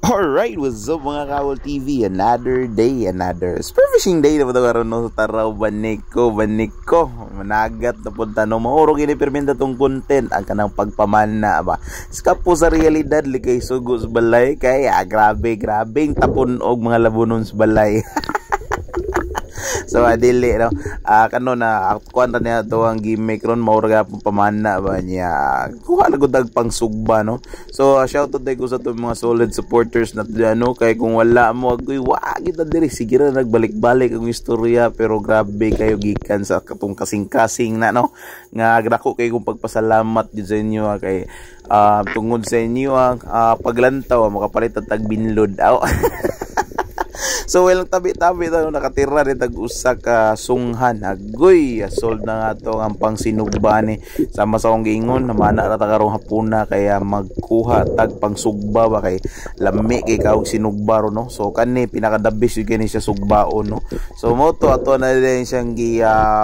Alright, what's up mga Kawol TV? Another day, another spearfishing day na po ito karoon no? Taraw, baniko managat na punta no? Maurong iniperminta tong content ang kanang pagpamana ba? Skap po sa realidad, likay sugos balay kaya grabe tapon og mga labunon sa balay. So adili no, kano na kuan ta niya to ang gimmick ron maurga pong pamana ba niya kuha na gud pang sugba no. So shout out ko sa to mga solid supporters na ano kay kung wala mo agoy wa kita diri sige ra nagbalik-balik ang istorya pero grabe kayo gikan sa katong kasing-kasing na no nga dako kay kung pagpasalamat gid sa inyo kay tungod sa inyo ang paglantaw makapalit og tag binlod aw. So well tabi-tabi tayo nakatira rin tag-usa ka sunghan agoy sold na nga to ang pang sinugba ni sama sa akong giingon namana ra ta karong hapuna kaya magkuha tag pang sugba ba kay lami kay kaog sinugba ro no. So kani pinakadabis yun kani siya sugbaon no. So mo to ato na din siyang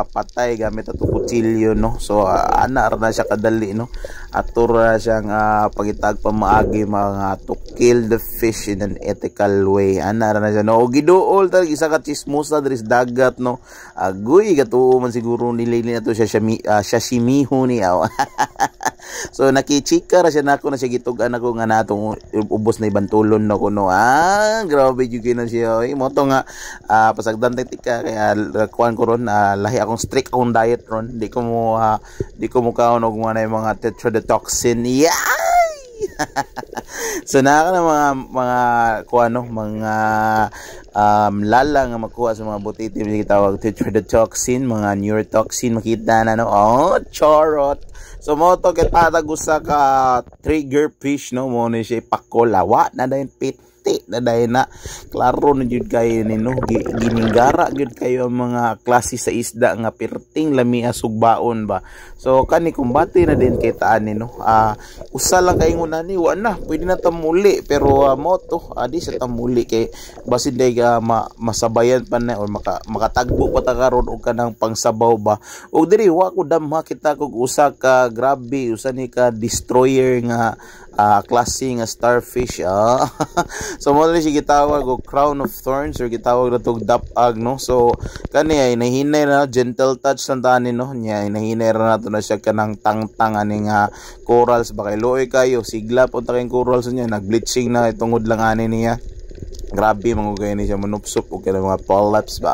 patay gamit ato kutsilyo no. So ana ra na siya kadali no. Ato ra siyang pagitag pamaagi mga to kill the fish in an ethical way. Ana ra na siya no giduol tag isa ka chismosa diri sa dagat no. Agoy gatuo man siguro nilili na to siya sashimiho ni aw. So nakichika ra siya nako na siya gitugan ako nga natong ubos na ibantulon no kuno. Grabe jud na siya oy mo to nga pasagdan tika kaya kuan ko ron lahi akong strict akong diet ron di ko mo kaon og mga tetrodotoxin. Yeah! So naka na mga kuano mga lala nga makuha sa mga butiti yung tawag tetrodotoxin, mga neurotoxin makita na no. Oh, charot. So mo to kita gusa ka trigger fish no mo ni siya pakolawa na dayon piti na dayon na klaro na jud kayo ni no gininggara jud kayo ang mga klase sa isda nga perting lami sugbaon ba. So kani kumbati na din kay taan ni no usa lang kay nguna ni wa na pwede na tamuli pero mo to di sa tamuli kay basin day masabayan pa na or makatagbo pa ta karon og kanang pangsabaw ba og diri wa ko damha kita kog usa ka grabe usa ni ka destroyer nga klase nga starfish. So mo ni siya gitawag og crown of thorns or gitawag na tog dapag no. So kani ay nahinay na gentle touch sa tani no nya nahinay ra nato na siya kanang tangtang ani nga corals ba kay luoy kayo sigla punta kay corals niya nagbleaching na itungod lang ani niya. Grabe mangugay ni siya manupsop o kaya mga polyps ba.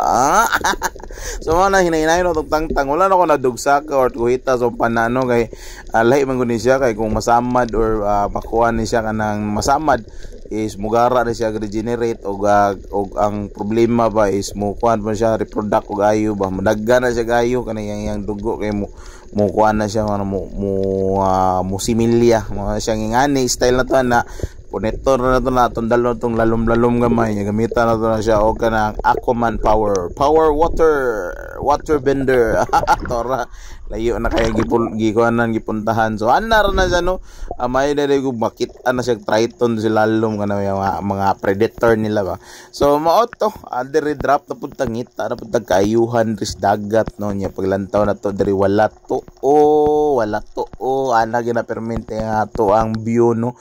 So na hinay-hinay no tong tangtang wala na ko nadugsa ka or kuhita so panano kay lahi man gud ni siya kay kung masamad or makuha ni siya kanang masamad is mugara na siya regenerate og ang problema ba is mukuan pa siya reproduct og ayo ba madagga na siya gayo kanang yang dugo kay mukuan na siya mo similya mo siyang ingani style na to na Punetor na to na itong dalo itong lalom gamay niya gamitan na to na siya o ka ng Aquaman power water bender. Tora layo na kaya gipuntahan so anar na siya no may dere ko bakit ana siya triton si lalom kana mga predator nila ba. So mao to dere drop na pud tangita na pud kaayuhan ris dagat no nya paglantaw na to dere wala to ana gina permente ato ang view no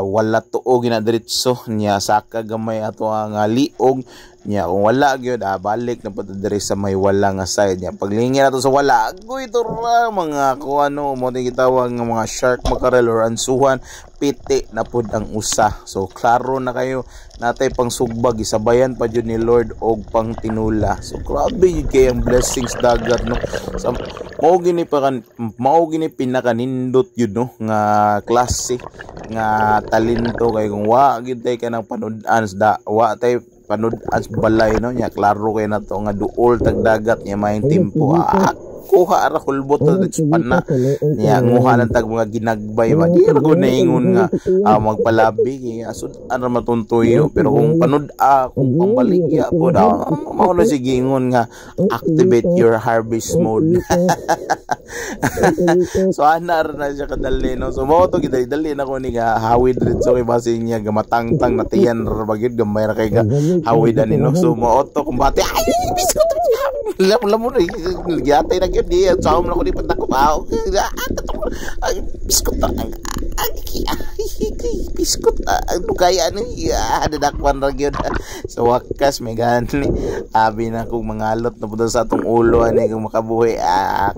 wala to gina diretso nya saka gamay ato ang liog nya kung wala gyud balik na pud diri sa may wala nga side nya paglingi nato sa wala agoy to mga kuano mo gitawag nga mga shark mackerel or ansuhan piti na pud ang usa. So klaro na kayo natay pang sugbag isabayan pa jud ni Lord og pang tinula. So grabe yun kay ang blessings dagat no. So, mao gini pinakanindot yun no nga klase nga talento kay kung wa gid tay kanang panud-an wa tay panud-an balay no nya klaro kay nato nga duol tag dagat nya may tempo kuha ara kulbot na pana niya nguha lang tag mga ginagbay ba di ko naingon nga magpalabi kay asud ara matuntuyo pero kung panud kung pambaligya po mao na sige ingon nga activate your harvest mode. So anar na siya kadali no so mo to gidali na ko ni nga hawid dito kay basin niya gamatangtang na tiyan ra bagid gamay ra kay ga hawid ani no so mo to kumbate ay biskot lam rin gyatay na gyud di sa mo na ko di pantako biskot kay piskot ano kaya ni dadakwan ra gyud. So wakas may gani abi na kung mangalot na pud sa atong ulo ani kung makabuhi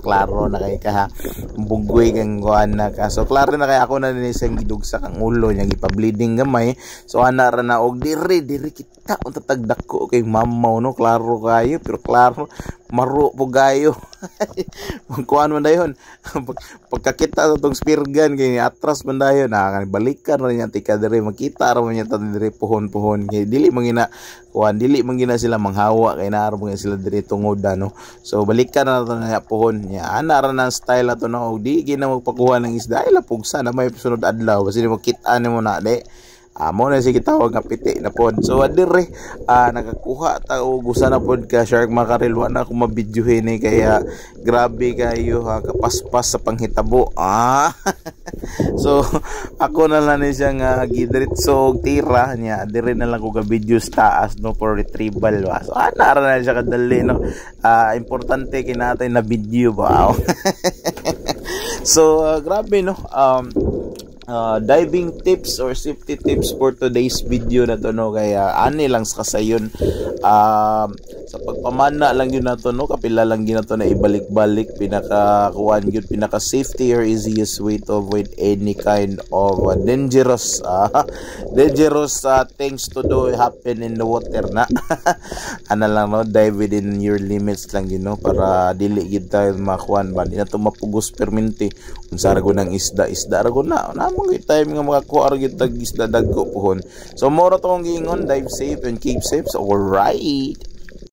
klaro na kay ka bugoy kang guan na ka. So klaro na kay ako na ni siyang gidugsa kang ulo niya gipa-bleeding gamay. So ana ra na og diri kita unta tagdako kay mamaw no klaro kayo pero klaro maro po gayo. Kuan man dayon pagkakita sa tong spear gun kay atras man dayon balikan ra niya tika diri makita ra man niya diri puhon-puhon kay dili mangina kuan dili mangina sila manghawa kay naaro man sila diri tungod no. So balikan na to na puhon niya ana ra na style ato no di gina magpakuha ng isda ila pugsa na may sunod adlaw basi makita nimo na de. Mo na sige tawag nga piti na pod. So adire nakakuha ta og usa na pod ka shark makarel wa na ako mabidyohin ni kaya grabe kayo kapaspas sa panghitabo. So ako na lang ni siya nga gidiretso og tira niya adire na lang ko ga videos taas no for retrieval wa. So ana ra na siya kadali no. Importante kinatay na video ba. So grabe no. Diving tips or safety tips for today's video na to no kaya ani lang sa kasayon sa pagpamana lang yun na to no kapila lang yun na to na ibalik-balik pinaka kuan yun pinaka safety or easiest way to avoid any kind of dangerous things to do happen in the water na ana lang no dive within your limits lang yun no para dili gid tayo makuan ba di na to mapugos perminti unsa ra gunang isda ra guna mga time nga makakuha ra gyud tag isda dagko pohon. So moro to kong giingon dive safe and keep safe. So alright.